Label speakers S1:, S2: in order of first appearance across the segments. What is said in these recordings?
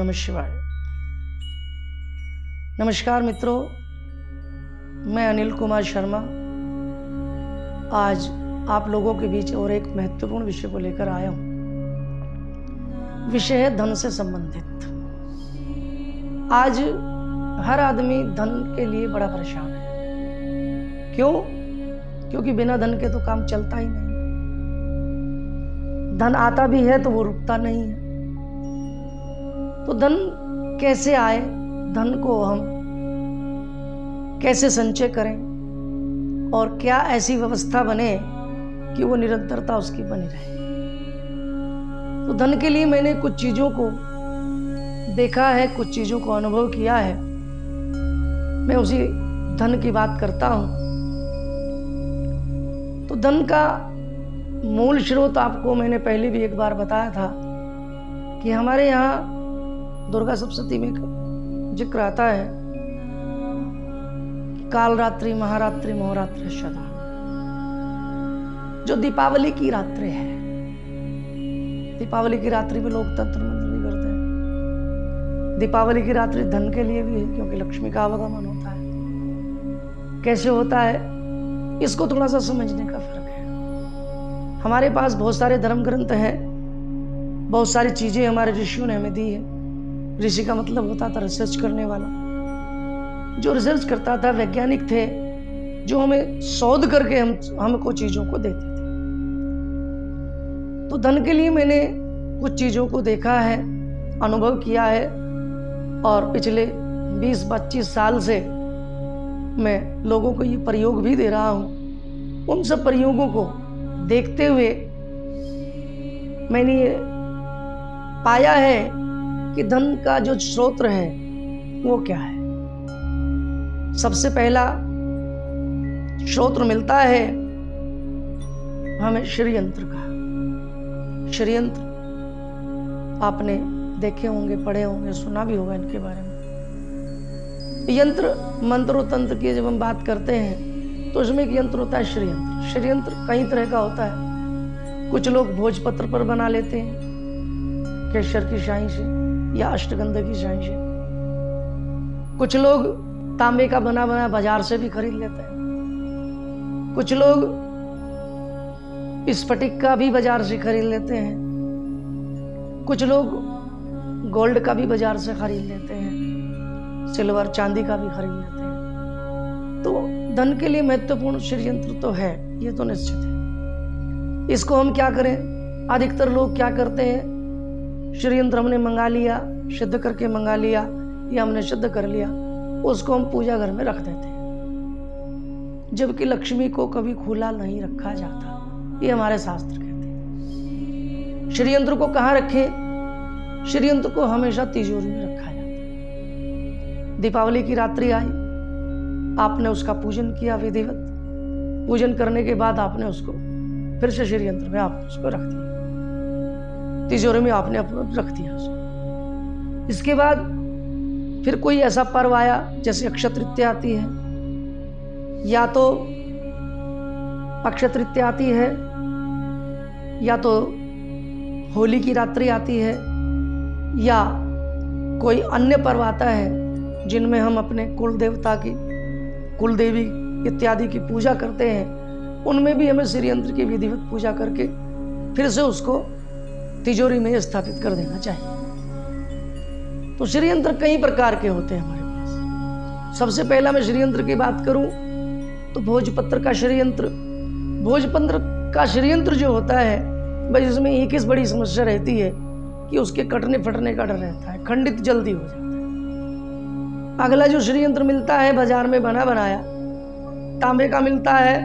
S1: नमः शिवाय। नमस्कार मित्रों, मैं अनिल कुमार शर्मा आज आप लोगों के बीच और एक महत्वपूर्ण विषय को लेकर आया हूँ। विषय है धन से संबंधित। आज हर आदमी धन के लिए बड़ा परेशान है। क्यों? क्योंकि बिना धन के तो काम चलता ही नहीं। धन आता भी है तो वो रुकता नहीं है। तो धन कैसे आए, धन को हम कैसे संचय करें और क्या ऐसी व्यवस्था बने कि वो निरंतरता उसकी बनी रहे। तो धन के लिए मैंने कुछ चीज़ों को देखा है, कुछ चीज़ों को अनुभव किया है। मैं उसी धन की बात करता हूँ। तो धन का मूल स्रोत आपको मैंने पहले भी एक बार बताया था कि हमारे यहाँ दुर्गा सप्तशती में जिक्र आता है, काल रात्रि, महारात्रि, मोहरात्रि, सदा। जो दीपावली की रात्रि है, दीपावली की रात्रि में लोग तंत्र मंत्र भी करते हैं। दीपावली की रात्रि धन के लिए भी है, क्योंकि लक्ष्मी का आवागमन होता है। कैसे होता है, इसको थोड़ा सा समझने का फर्क है। हमारे पास बहुत सारे धर्म ग्रंथ हैं, बहुत सारी चीजें हमारे ऋषियों ने हमें दी है। ऋषि का मतलब होता था रिसर्च करने वाला। जो रिसर्च करता था, वैज्ञानिक थे, जो हमें शोध करके हमको चीजों को देते थे। तो धन के लिए मैंने कुछ चीजों को देखा है, अनुभव किया है, और पिछले 20-25 साल से मैं लोगों को ये प्रयोग भी दे रहा हूँ। उन सब प्रयोगों को देखते हुए मैंने ये पाया है कि धन का जो स्रोत है वो क्या है। सबसे पहला स्रोत मिलता है हमें षड्यंत्र का। षड्यंत्र आपने देखे होंगे, पढ़े होंगे, सुना भी होगा इनके बारे में। यंत्र, मंत्र और तंत्र की जब हम बात करते हैं तो उसमें एक यंत्र होता है षड्यंत्र। षड्यंत्र कई तरह का होता है। कुछ लोग भोजपत्र पर बना लेते हैं, केसर की शाही से या अष्टगंध की शाही से। कुछ लोग तांबे का बना बाजार से भी खरीद लेते हैं। कुछ लोग स्फटिक का भी बाजार से खरीद लेते हैं। कुछ लोग गोल्ड का भी बाजार से खरीद लेते हैं, सिल्वर चांदी का भी खरीद लेते हैं। तो धन के लिए महत्वपूर्ण षड्यंत्र तो है, ये तो निश्चित है। इसको हम क्या करें? अधिकतर लोग क्या करते हैं, षड्यंत्र हमने मंगा लिया, सिद्ध करके मंगा लिया या हमने सिद्ध कर लिया, उसको हम पूजा घर में रख देते हैं, जबकि लक्ष्मी को कभी खुला नहीं रखा जाता। ये हमारे शास्त्र कहते हैं। षड्यंत्र को कहाँ रखें? षड्यंत्र को हमेशा तिजोरी में रखा जाता है। दीपावली की रात्रि आई, आपने उसका पूजन किया विधिवत। पूजन करने के बाद आपने उसको फिर से षड्यंत्र में आपने उसको रख दिया, तिजोरी में आपने रख दिया उसको। इसके बाद फिर कोई ऐसा पर्व आया, जैसे अक्षय तृतीया आती है, या तो अक्षय तृतीया आती है, या तो होली की रात्रि आती है, या कोई अन्य पर्व आता है जिनमें हम अपने कुल देवता की, कुल देवी इत्यादि की पूजा करते हैं। उनमें भी हमें षड्यंत्र की विधिवत पूजा करके फिर से उसको तिजोरी में स्थापित कर देना चाहिए। तो षड्यंत्र कई प्रकार के होते हैं हमारे पास। सबसे पहला मैं षड्यंत्र की बात करूं तो भोजपत्र का षड्यंत्र। भोजपत्र का षड्यंत्र जो होता है, बस इसमें एक ही बड़ी समस्या रहती है कि उसके कटने फटने का डर रहता है, खंडित जल्दी हो जाता है। अगला जो षड्यंत्र मिलता है बाजार में बना बनाया, तांबे का मिलता है,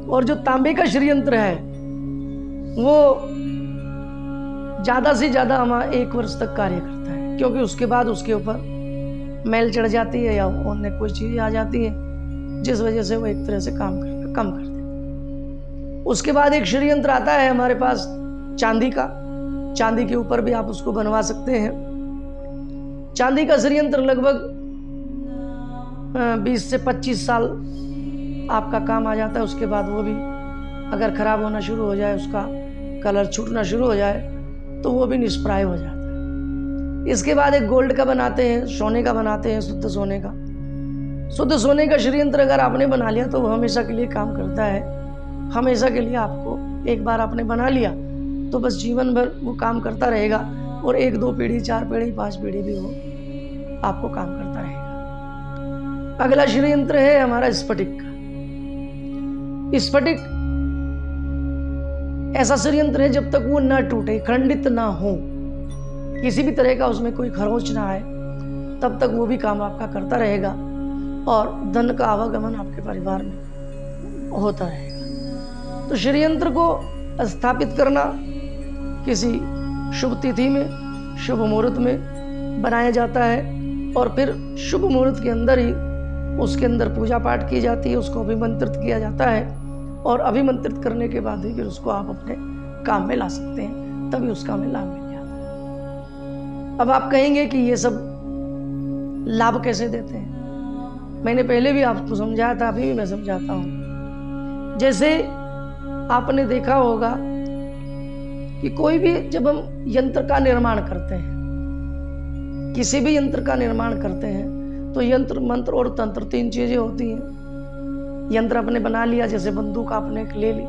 S1: और जो तांबे का षड्यंत्र है वो ज़्यादा से ज़्यादा हमारा 1 वर्ष तक कार्य करता है, क्योंकि उसके बाद उसके ऊपर मैल चढ़ जाती है या अन्य कोई चीज़ आ जाती है, जिस वजह से वो एक तरह से काम करना कम कर देता है। उसके बाद एक षड्यंत्र आता है हमारे पास चांदी का। चांदी के ऊपर भी आप उसको बनवा सकते हैं। चांदी का षड्यंत्र लगभग 20 से 25 साल आपका काम आ जाता है। उसके बाद वो भी अगर खराब होना शुरू हो जाए, उसका कलर छूटना शुरू हो जाए, तो वो भी निष्प्राय हो जाता है। इसके बाद एक गोल्ड का बनाते हैं, सोने का बनाते हैं, शुद्ध सोने का। शुद्ध सोने का षड्यंत्र अगर आपने बना लिया तो वो हमेशा के लिए काम करता है। हमेशा के लिए आपको एक बार आपने बना लिया तो बस जीवन भर वो काम करता रहेगा, और 1 2 पीढ़ी, 4 पीढ़ी, 5 पीढ़ी भी वो आपको काम करता रहेगा। अगला षड्यंत्र है हमारा स्फटिक का। स्फटिक ऐसा षड्यंत्र है जब तक वो न टूटे, खंडित ना हो, किसी भी तरह का उसमें कोई खरोंच ना आए, तब तक वो भी काम आपका करता रहेगा और धन का आवागमन आपके परिवार में होता रहेगा। तो षड्यंत्र को स्थापित करना किसी शुभ तिथि में, शुभ मुहूर्त में बनाया जाता है, और फिर शुभ मुहूर्त के अंदर ही उसके अंदर पूजा पाठ की जाती है, उसको अभिमंत्रित किया जाता है, और अभिमंत्रित करने के बाद ही फिर उसको आप अपने काम में ला सकते हैं, तभी उस काम में लाभ मिल जाता है। अब आप कहेंगे कि ये सब लाभ कैसे देते हैं? मैंने पहले भी आपको समझाया था, अभी भी मैं समझाता हूँ। जैसे आपने देखा होगा कि कोई भी जब हम यंत्र का निर्माण करते हैं, किसी भी यंत्र का निर्माण करते हैं, तो यंत्र, मंत्र और तंत्र 3 चीजें होती हैं। यंत्र आपने बना लिया, जैसे बंदूक आपने ले ली,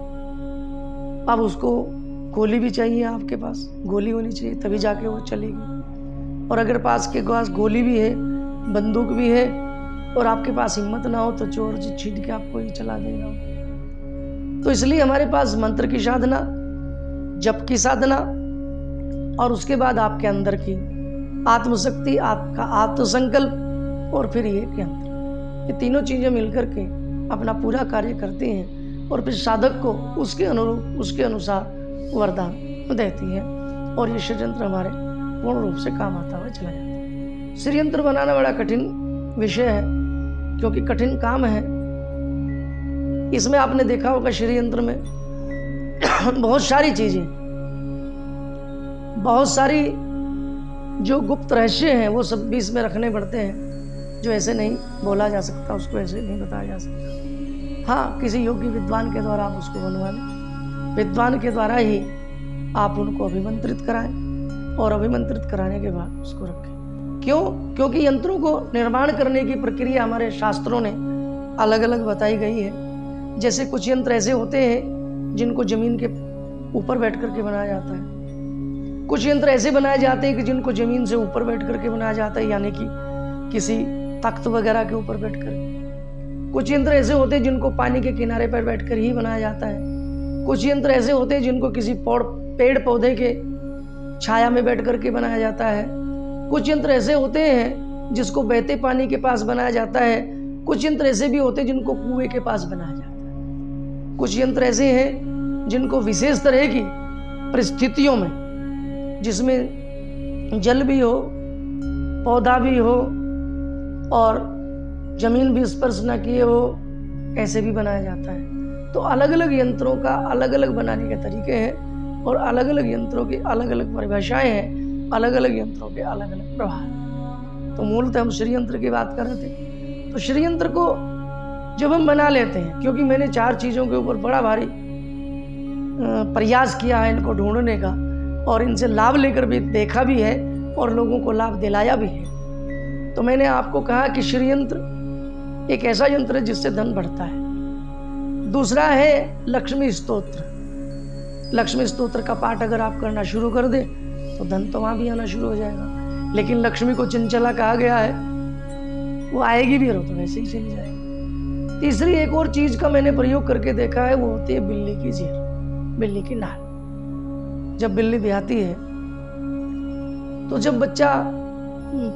S1: अब उसको गोली भी चाहिए, आपके पास गोली होनी चाहिए तभी जाके वो चलेगी। और अगर पास के पास गोली भी है, बंदूक भी है, और आपके पास हिम्मत ना हो तो चोर छीन के आपको ही चला देगा। तो इसलिए हमारे पास मंत्र की साधना, जप की साधना, और उसके बाद आपके अंदर की आत्मशक्ति, आपका आत्मसंकल्प, और फिर ये यंत्र, ये तीनों चीजें मिलकर के अपना पूरा कार्य करती हैं, और फिर साधक को उसके अनुरूप, उसके अनुसार वरदान देती है, और ये षड्यंत्र हमारे पूर्ण रूप से काम आता हुआ चला जाता है। षड्यंत्र बनाना बड़ा कठिन विषय है, क्योंकि कठिन काम है। इसमें आपने देखा होगा षड्यंत्र में बहुत सारी चीजें, बहुत सारी जो गुप्त रहस्य हैं वो सब भी इसमें रखने पड़ते हैं, जो ऐसे नहीं बोला जा सकता, उसको ऐसे नहीं बताया जा सकता। हाँ, किसी योग्य विद्वान के द्वारा आप उसको बनवा लें, विद्वान के द्वारा ही आप उनको अभिमंत्रित कराएं, और अभिमंत्रित कराने के बाद उसको रखें। क्यों? क्योंकि यंत्रों को निर्माण करने की प्रक्रिया हमारे शास्त्रों ने अलग अलग बताई गई है। जैसे कुछ यंत्र ऐसे होते हैं जिनको जमीन के ऊपर बैठ करके बनाया जाता है, कुछ यंत्र ऐसे बनाए जाते हैं कि जिनको जमीन से ऊपर बैठ करके बनाया जाता है, यानी कि किसी तख्त वगैरह के ऊपर बैठकर। कुछ यंत्र ऐसे होते हैं जिनको पानी के किनारे पर बैठकर ही बनाया जाता है। कुछ यंत्र ऐसे होते हैं जिनको किसी पेड़ पौधे के छाया में बैठ करके बनाया जाता है। कुछ यंत्र ऐसे होते हैं जिसको बहते पानी के पास बनाया जाता है। कुछ यंत्र ऐसे भी होते हैं जिनको कुएं के पास बनाया जाता है। कुछ यंत्र ऐसे हैं जिनको विशेष तरह की परिस्थितियों में, जिसमें जल भी हो, पौधा भी हो, और जमीन भी स्पर्श न किए हो, ऐसे भी बनाया जाता है। तो अलग अलग यंत्रों का अलग अलग बनाने के तरीके हैं, और अलग अलग यंत्रों की अलग अलग परिभाषाएं हैं, अलग अलग यंत्रों के अलग अलग प्रभाव। तो मूलतः हम षड्यंत्र की बात कर रहे थे। तो षड्यंत्र को जब हम बना लेते हैं, क्योंकि मैंने 4 चीज़ों के ऊपर बड़ा भारी प्रयास किया है इनको ढूंढने का, और इनसे लाभ लेकर भी देखा भी है, और लोगों को लाभ दिलाया भी है। तो मैंने आपको कहा कि षड्यंत्र एक ऐसा यंत्र है जिससे धन बढ़ता है। दूसरा है लक्ष्मी स्तोत्र। लक्ष्मी स्तोत्र का पाठ अगर आप करना शुरू कर दें तो धन तो वहाँ भी आना शुरू हो जाएगा। लेकिन लक्ष्मी को चंचला कहा गया है, वो आएगी भी और तो वैसे ही चली जाएगी। तीसरी एक और चीज का मैंने प्रयोग करके देखा है, वो होती है बिल्ली की जेर, बिल्ली की नाल। जब बिल्ली ब्याहती है तो जब बच्चा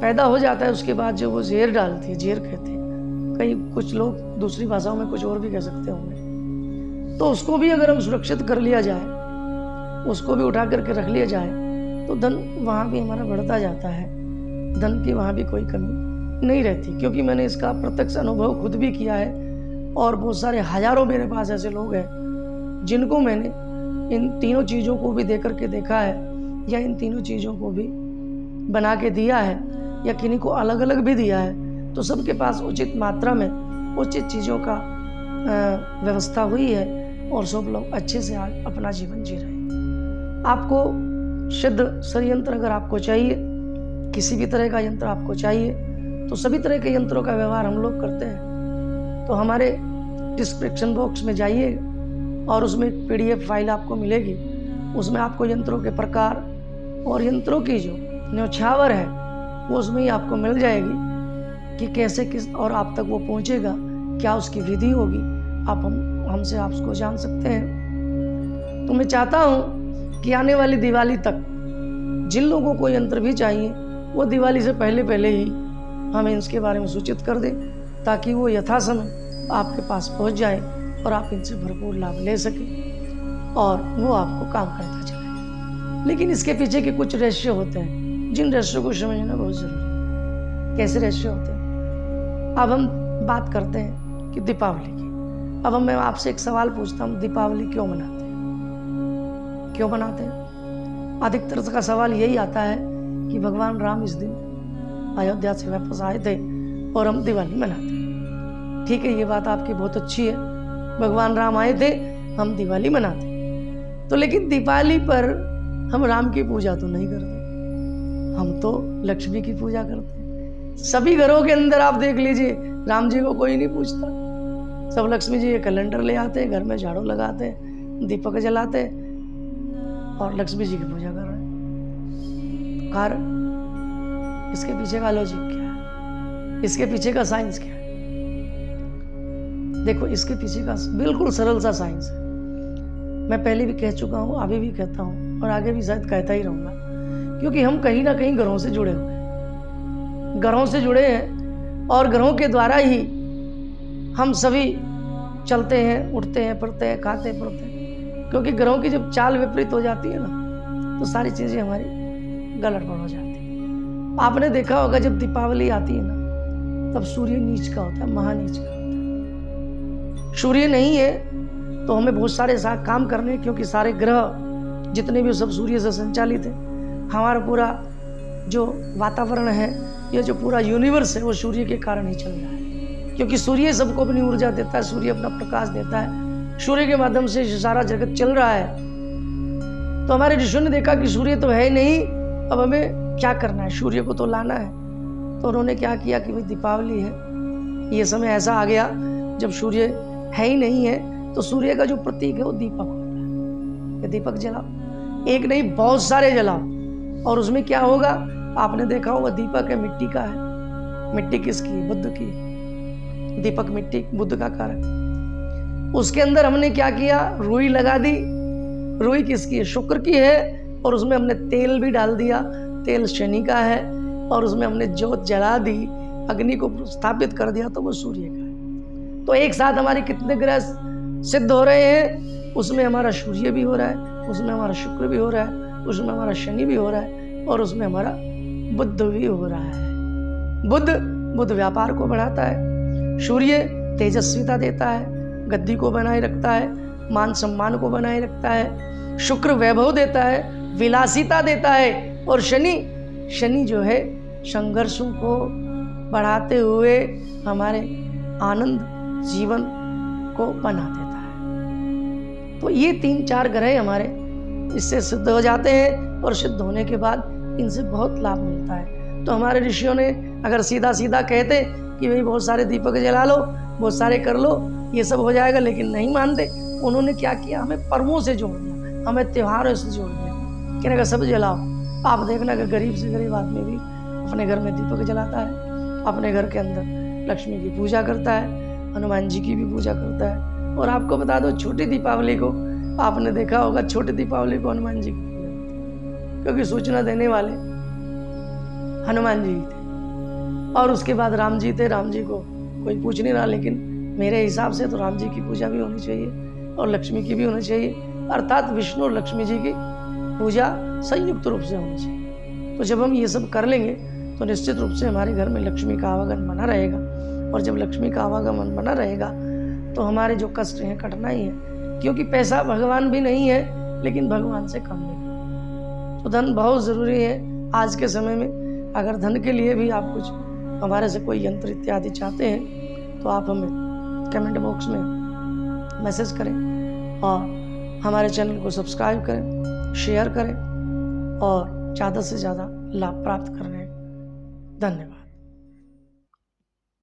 S1: पैदा हो जाता है उसके बाद जो वो जेर डालती है, जेर कहते हैं, कई कुछ लोग दूसरी भाषाओं में कुछ और भी कह सकते होंगे। तो उसको भी अगर हम सुरक्षित कर लिया जाए, उसको भी उठा करके रख लिया जाए, तो धन वहाँ भी हमारा बढ़ता जाता है। धन की वहाँ भी कोई कमी नहीं रहती, क्योंकि मैंने इसका प्रत्यक्ष अनुभव खुद भी किया है, और बहुत सारे हजारों मेरे पास ऐसे लोग हैं जिनको मैंने इन तीनों चीज़ों को भी दे करके देखा है, या इन तीनों चीज़ों को भी बना के दिया है, या किन्हीं को अलग अलग भी दिया है। तो सबके पास उचित मात्रा में उचित चीज़ों का व्यवस्था हुई है, और सब लोग अच्छे से आज अपना जीवन जी रहे हैं। आपको सिद्ध षड्यंत्र अगर आपको चाहिए किसी भी तरह का यंत्र आपको चाहिए तो सभी तरह के यंत्रों का व्यवहार हम लोग करते हैं। तो हमारे डिस्क्रिप्शन बॉक्स में जाइए और उसमें एक PDF फाइल आपको मिलेगी। उसमें आपको यंत्रों के प्रकार और यंत्रों की जो न्योछावर है वो उसमें ही आपको मिल जाएगी कि कैसे किस और आप तक वो पहुंचेगा, क्या उसकी विधि होगी, आप हमसे आप उसको जान सकते हैं। तो मैं चाहता हूँ कि आने वाली दिवाली तक जिन लोगों को यंत्र भी चाहिए वो दिवाली से पहले ही हमें इसके बारे में सूचित कर दें, ताकि वो यथासमय आपके पास पहुंच जाए और आप इनसे भरपूर लाभ ले सकें और वो आपको काम करता चले। लेकिन इसके पीछे के कुछ रहस्य होते हैं जिन रहस्यों को समझना बहुत जरूरी है। कैसे रहस्य होते हैं? अब हम बात करते हैं कि दीपावली की। अब मैं आपसे एक सवाल पूछता हूँ, दीपावली क्यों मनाते हैं? क्यों मनाते हैं? अधिकतर का सवाल यही आता है कि भगवान राम इस दिन अयोध्या से वापस आए थे और हम दिवाली मनाते हैं। ठीक है, ये बात आपकी बहुत अच्छी है, भगवान राम आए थे, हम दिवाली मनाते हैं। तो लेकिन दिवाली पर हम राम की पूजा तो नहीं करते, हम तो लक्ष्मी की पूजा करते हैं। सभी घरों के अंदर आप देख लीजिए, राम जी को कोई नहीं पूछता, सब लक्ष्मी जी के कैलेंडर ले आते हैं, घर में झाड़ू लगाते हैं, दीपक जलाते हैं और लक्ष्मी जी की पूजा कर रहे हैं। कारण इसके पीछे का लॉजिक क्या है? इसके पीछे का साइंस क्या है? देखो, इसके पीछे का बिल्कुल सरल सा साइंस है। मैं पहले भी कह चुका हूँ, अभी भी कहता हूँ और आगे भी शायद कहता ही रहूंगा, क्योंकि हम कहीं ना कहीं ग्रहों से जुड़े हुए हैं, ग्रहों से जुड़े हैं और ग्रहों के द्वारा ही हम सभी चलते हैं, उठते हैं, पढ़ते हैं, खाते हैं, पढ़ते हैं। क्योंकि ग्रहों की जब चाल विपरीत हो जाती है ना, तो सारी चीजें हमारी गड़बड़ हो जाती है। आपने देखा होगा जब दीपावली आती है ना, तब सूर्य नीच का होता है, महानीच का होता है। सूर्य नहीं है तो हमें बहुत सारे काम करने, क्योंकि सारे ग्रह जितने भी सब सूर्य से संचालित है। हमारा पूरा जो वातावरण है, ये जो पूरा यूनिवर्स है, वो सूर्य के कारण ही चल रहा है, क्योंकि सूर्य सबको अपनी ऊर्जा देता है, सूर्य अपना प्रकाश देता है, सूर्य के माध्यम से सारा जगत चल रहा है। तो हमारे ऋषियों ने देखा कि सूर्य तो है ही नहीं, अब हमें क्या करना है, सूर्य को तो लाना है। तो उन्होंने क्या किया कि भाई दीपावली है, ये समय ऐसा आ गया जब सूर्य है ही नहीं है, तो सूर्य का जो प्रतीक है वो दीपक होता है। कि दीपक जलाओ, एक नहीं बहुत सारे जलाओ। और उसमें क्या होगा, आपने देखा होगा दीपक है मिट्टी का है। मिट्टी किसकी? बुद्ध की। दीपक मिट्टी बुद्ध का कारक। उसके अंदर हमने क्या किया, रुई लगा दी। रुई किसकी है? शुक्र की है। और उसमें हमने तेल भी डाल दिया, तेल शनि का है। और उसमें हमने जोत जला दी, अग्नि को स्थापित कर दिया, तो वो सूर्य का है। तो एक साथ हमारे कितने ग्रह सिद्ध हो रहे हैं? उसमें हमारा सूर्य भी हो रहा है, उसमें हमारा शुक्र भी हो रहा है, उसमें हमारा शनि भी हो रहा है और उसमें हमारा बुध भी हो रहा है। बुध व्यापार को बढ़ाता है, सूर्य तेजस्विता देता है, गद्दी को बनाए रखता है, मान सम्मान को बनाए रखता है, शुक्र वैभव देता है, विलासिता देता है, और शनि जो है संघर्षों को बढ़ाते हुए हमारे आनंद जीवन को बना देता है। तो ये 3-4 ग्रह हमारे इससे सिद्ध हो जाते हैं और सिद्ध होने के बाद इनसे बहुत लाभ मिलता है। तो हमारे ऋषियों ने अगर सीधा सीधा कहते कि भाई बहुत सारे दीपक जला लो, बहुत सारे कर लो, ये सब हो जाएगा, लेकिन नहीं मानते। उन्होंने क्या किया, हमें पर्वों से जोड़ दिया, हमें त्योहारों से जोड़ दिया। कहने का सब जलाओ। आप देखना कि गरीब से गरीब आदमी भी अपने घर में दीपक जलाता है, अपने घर के अंदर लक्ष्मी की पूजा करता है, हनुमान जी की भी पूजा करता है। और आपको बता दो, छोटी दीपावली को आपने देखा होगा, छोटी दीपावली को हनुमान जी की पूजा होती है, क्योंकि सूचना देने वाले हनुमान जी थे। और उसके बाद राम जी थे, राम जी को कोई पूछ नहीं रहा, लेकिन मेरे हिसाब से तो राम जी की पूजा भी होनी चाहिए और लक्ष्मी की भी होनी चाहिए, अर्थात विष्णु और लक्ष्मी जी की पूजा संयुक्त रूप से होनी चाहिए। तो जब हम ये सब कर लेंगे तो निश्चित रूप से हमारे घर में लक्ष्मी का आवागमन बना रहेगा। और जब लक्ष्मी का आवागमन बना रहेगा तो हमारे जो कष्ट हैं, कठिनाई है, क्योंकि पैसा भगवान भी नहीं है, लेकिन भगवान से कम नहीं। तो धन बहुत ज़रूरी है आज के समय में। अगर धन के लिए भी आप कुछ हमारे से कोई यंत्र इत्यादि चाहते हैं तो आप हमें कमेंट बॉक्स में मैसेज करें और हमारे चैनल को सब्सक्राइब करें, शेयर करें और ज़्यादा से ज़्यादा लाभ प्राप्त करने धन्यवाद।